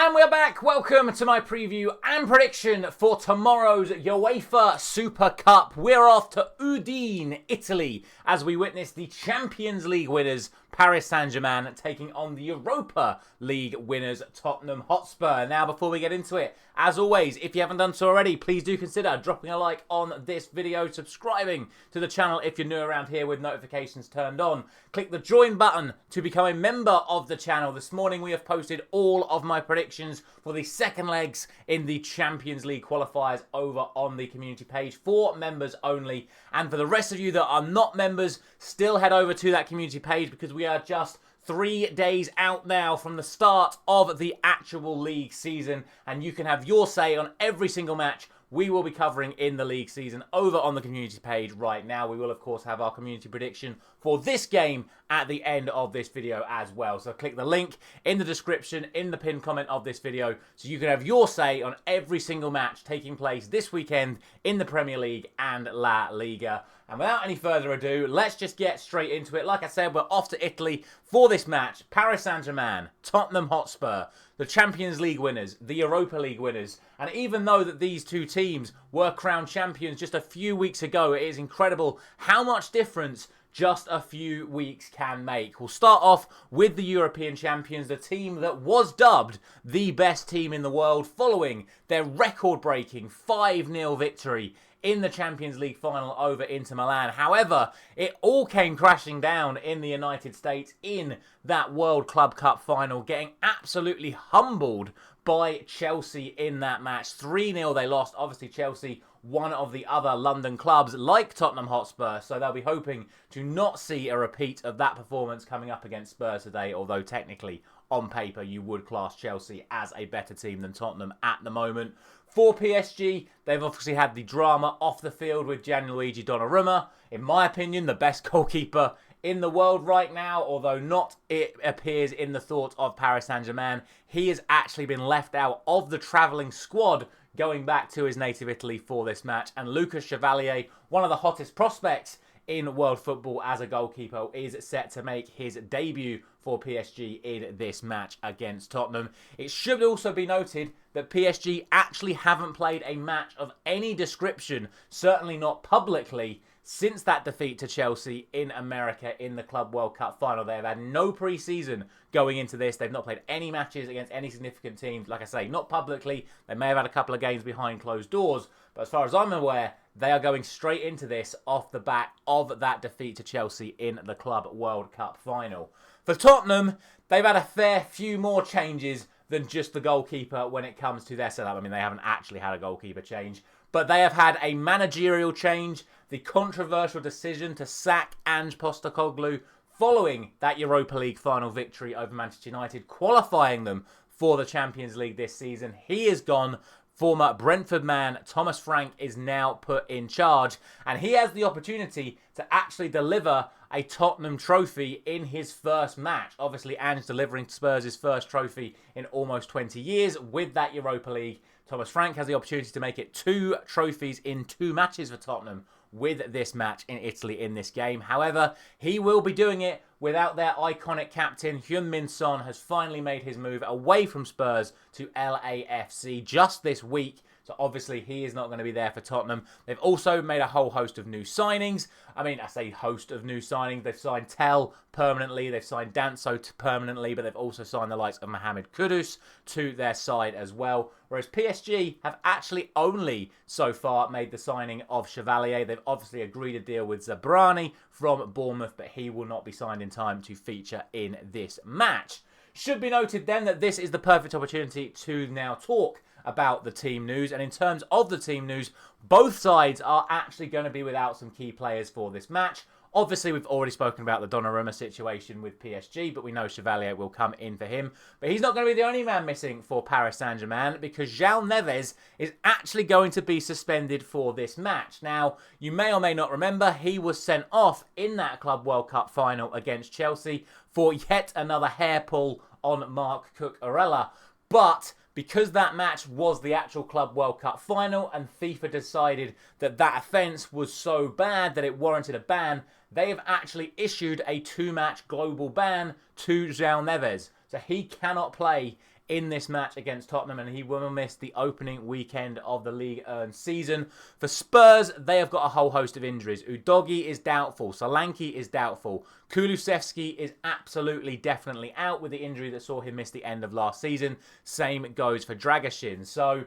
And we're back. Welcome to my preview and prediction for tomorrow's UEFA Super Cup. We're off to Udine, Italy, as we witness the Champions League winners, Paris Saint-Germain, taking on the Europa League winners, Tottenham Hotspur. Now, before we get into it, as always, if you haven't done so already, please do consider dropping a like on this video, subscribing to the channel if you're new around here with notifications turned on. Click the join button to become a member of the channel. This morning we have posted all of my predictions for the second legs in the Champions League qualifiers over on the community page for members only. And for the rest of you that are not members, still head over to that community page because we are just 3 days out now from the start of the actual league season, and you can have your say on every single match we will be covering in the league season over on the community page right now. We will, of course, have our community prediction for this game at the end of this video as well. So click the link in the description, in the pinned comment of this video, so you can have your say on every single match taking place this weekend in the Premier League and La Liga. And without any further ado, let's just get straight into it. Like I said, we're off to Italy for this match. Paris Saint-Germain, Tottenham Hotspur, the Champions League winners, the Europa League winners. And even though that these two teams were crowned champions just a few weeks ago, it is incredible how much difference just a few weeks can make. We'll start off with the European champions, the team that was dubbed the best team in the world following their record-breaking 5-0 victory in the Champions League final over Inter Milan. However, it all came crashing down in the United States in that World Club Cup final, getting absolutely humbled by Chelsea in that match. 3-0 they lost. Obviously, Chelsea, one of the other London clubs like Tottenham Hotspur, so they'll be hoping to not see a repeat of that performance coming up against Spurs today, although technically, on paper, you would class Chelsea as a better team than Tottenham at the moment. For PSG, they've obviously had the drama off the field with Gianluigi Donnarumma. In my opinion, the best goalkeeper in the world right now, although not it appears in the thought of Paris Saint-Germain. He has actually been left out of the travelling squad going back to his native Italy for this match. And Lucas Chevalier, one of the hottest prospects in world football as a goalkeeper, is set to make his debut for PSG in this match against Tottenham. It should also be noted that PSG actually haven't played a match of any description, certainly not publicly, since that defeat to Chelsea in America in the Club World Cup final. They have had no pre-season going into this. They've not played any matches against any significant teams. Like I say, not publicly. They may have had a couple of games behind closed doors, but as far as I'm aware, they are going straight into this off the back of that defeat to Chelsea in the Club World Cup final. For Tottenham, they've had a fair few more changes than just the goalkeeper when it comes to their setup. I mean, they haven't actually had a goalkeeper change, but they have had a managerial change, the controversial decision to sack Ange Postecoglou following that Europa League final victory over Manchester United, qualifying them for the Champions League this season. He is gone. Former Brentford man Thomas Frank is now put in charge, and he has the opportunity to actually deliver a Tottenham trophy in his first match. Obviously, Ange delivering Spurs' first trophy in almost 20 years with that Europa League. Thomas Frank has the opportunity to make it 2 trophies in 2 matches for Tottenham with this match in Italy in this game. However, he will be doing it without their iconic captain. Heung-min Son has finally made his move away from Spurs to LAFC just this week. So obviously he is not going to be there for Tottenham. They've also made a whole host of new signings. I mean, I say host of new signings. They've signed Tell permanently. They've signed Danso permanently. But they've also signed the likes of Mohamed Kudus to their side as well. Whereas PSG have actually only so far made the signing of Chevalier. They've obviously agreed a deal with Zabrani from Bournemouth, but he will not be signed in time to feature in this match. Should be noted then that this is the perfect opportunity to now talk about the team news. And in terms of the team news, both sides are actually going to be without some key players for this match. Obviously, we've already spoken about the Donnarumma situation with PSG, but we know Chevalier will come in for him. But he's not going to be the only man missing for Paris Saint-Germain, because João Neves is actually going to be suspended for this match. Now, you may or may not remember, he was sent off in that Club World Cup final against Chelsea for yet another hair pull on Marc Cucurella. But because that match was the actual Club World Cup final and FIFA decided that that offence was so bad that it warranted a ban, they have actually issued a 2-match global ban to João Neves. So he cannot play in this match against Tottenham, and he will miss the opening weekend of the League Earned season. For Spurs, they have got a whole host of injuries. Udogie is doubtful. Solanke is doubtful. Kulusevski is absolutely definitely out with the injury that saw him miss the end of last season. Same goes for Dragashin. So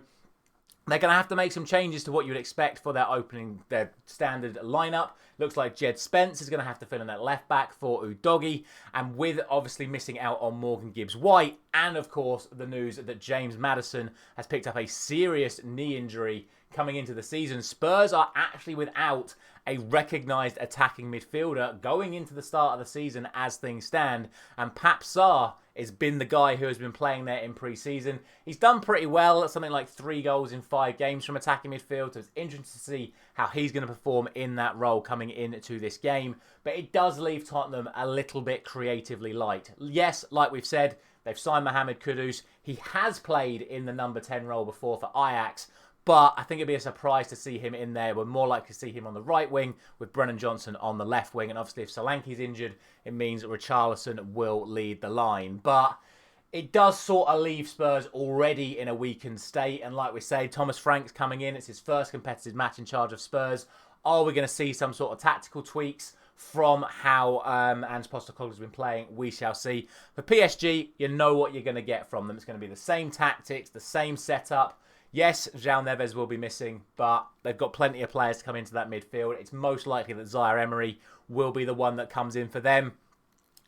they're going to have to make some changes to what you would expect for their standard lineup. Looks like Jed Spence is going to have to fill in at left back for Udogie. And with obviously missing out on Morgan Gibbs-White, and of course the news that James Maddison has picked up a serious knee injury coming into the season, Spurs are actually without a recognised attacking midfielder going into the start of the season as things stand. And Pap Sarr has been the guy who has been playing there in pre-season. He's done pretty well, something like 3 goals in 5 games from attacking midfield. So it's interesting to see how he's going to perform in that role coming into this game. But it does leave Tottenham a little bit creatively light. Yes, like we've said, they've signed Mohamed Kudus. He has played in the number 10 role before for Ajax. But I think it'd be a surprise to see him in there. We're more likely to see him on the right wing with Brennan Johnson on the left wing. And obviously if Solanke's injured, it means that Richarlison will lead the line. But it does sort of leave Spurs already in a weakened state. And like we say, Thomas Frank's coming in. It's his first competitive match in charge of Spurs. Are we going to see some sort of tactical tweaks from how Ange Postecoglou's been playing? We shall see. For PSG, you know what you're going to get from them. It's going to be the same tactics, the same setup. Yes, João Neves will be missing, but they've got plenty of players to come into that midfield. It's most likely that Zaire Emery will be the one that comes in for them.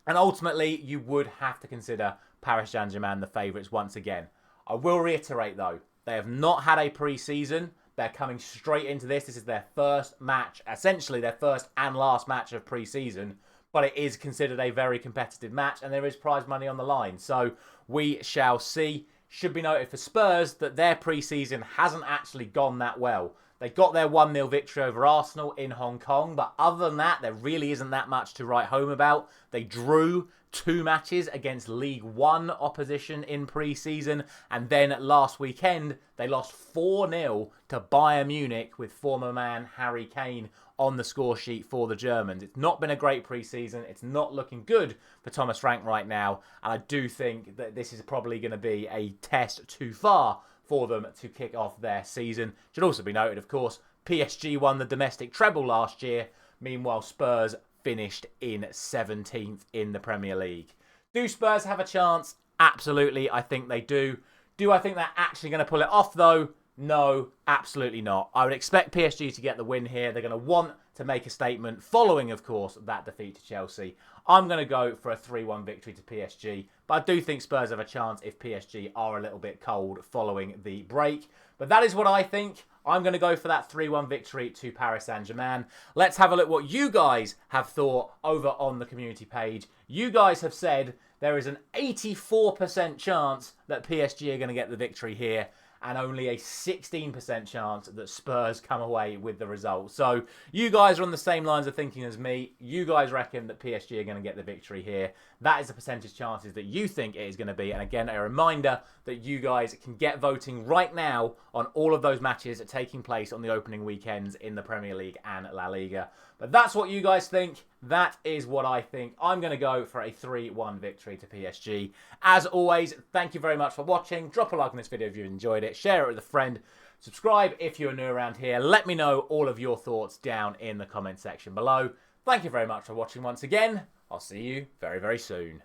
And ultimately, you would have to consider Paris Saint-Germain the favourites once again. I will reiterate, though, they have not had a pre-season. They're coming straight into this. This is their first match, essentially their first and last match of pre-season. But it is considered a very competitive match, and there is prize money on the line. So we shall see. Should be noted for Spurs that their pre-season hasn't actually gone that well. They got their 1-0 victory over Arsenal in Hong Kong, but other than that, there really isn't that much to write home about. They drew 2 matches against League One opposition in pre-season, and then last weekend, they lost 4-0 to Bayern Munich with former man Harry Kane on the score sheet for the Germans. It's not been a great pre-season. It's not looking good for Thomas Frank right now, and I do think that this is probably going to be a test too far for them to kick off their season. Should also be noted, of course, PSG won the domestic treble last year. Meanwhile, Spurs finished in 17th in the Premier League. Do Spurs have a chance? Absolutely, I think they do. Do I think they're actually going to pull it off, though? No, absolutely not. I would expect PSG to get the win here. They're going to want to make a statement following, of course, that defeat to Chelsea. I'm going to go for a 3-1 victory to PSG, but I do think Spurs have a chance if PSG are a little bit cold following the break. But that is what I think. I'm going to go for that 3-1 victory to Paris Saint-Germain. Let's have a look what you guys have thought over on the community page. You guys have said there is an 84% chance that PSG are going to get the victory here, and only a 16% chance that Spurs come away with the result. So you guys are on the same lines of thinking as me. You guys reckon that PSG are going to get the victory here. That is the percentage chances that you think it is going to be. And again, a reminder that you guys can get voting right now on all of those matches taking place on the opening weekends in the Premier League and La Liga. But that's what you guys think. That is what I think. I'm going to go for a 3-1 victory to PSG. As always, thank you very much for watching. Drop a like on this video if you enjoyed it. Share it with a friend. Subscribe if you're new around here. Let me know all of your thoughts down in the comment section below. Thank you very much for watching once again. I'll see you very, very soon.